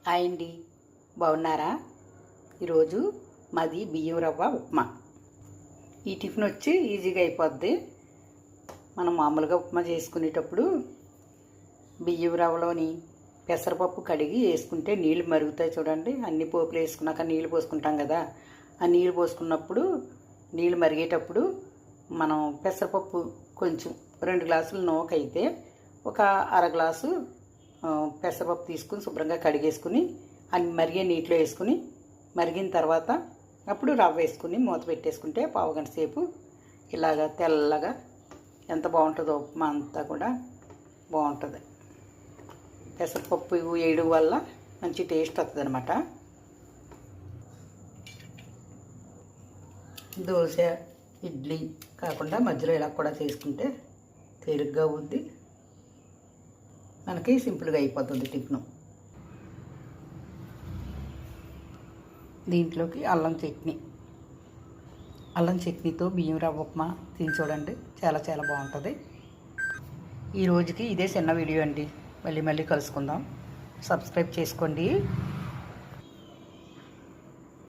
Hi అండి, బాగున్నారా? ఈరోజు మాది బియ్యం రవ్వ ఉప్మా. ఈ టిఫిన్ వచ్చి ఈజీగా అయిపోద్ది. మనం మామూలుగా ఉప్మా చేసుకునేటప్పుడు బియ్యం రవ్వలోని పెసరపప్పు కడిగి వేసుకుంటే నీళ్ళు మరుగుతాయి చూడండి. అన్ని పోపులు వేసుకున్నాక నీళ్ళు పోసుకుంటాం కదా. ఆ నీళ్ళు పోసుకున్నప్పుడు నీళ్ళు మరిగేటప్పుడు మనం పెసరపప్పు కొంచెం 2 గ్లాసులు నూకైతే ఒక అర గ్లాసు పెసరపప్పు తీసుకుని శుభ్రంగా కడిగేసుకుని అన్ని మరిగే నీటిలో వేసుకుని మరిగిన తర్వాత అప్పుడు రవ్వ వేసుకుని మూత పెట్టేసుకుంటే పావుగంట సేపు ఇలాగ తెల్లగా ఎంత బాగుంటుందో ఉప్మా అంతా కూడా బాగుంటుంది. పెసరపప్పు వేయడం వల్ల మంచి టేస్ట్ వస్తుంది అనమాట. దోశ, ఇడ్లీ కాకుండా మధ్యలో ఇలా కూడా చేసుకుంటే తేలిగ్గా ఉంది, మనకి సింపుల్గా అయిపోతుంది టిఫిన్. దీంట్లోకి అల్లం చట్నీతో బియ్యం రవ్వ ఉప్మా తిని చూడండి, చాలా చాలా బాగుంటుంది. ఈ రోజుకి ఇదే చిన్న వీడియో అండి. మళ్ళీ కలుసుకుందాం. సబ్స్క్రైబ్ చేసుకోండి.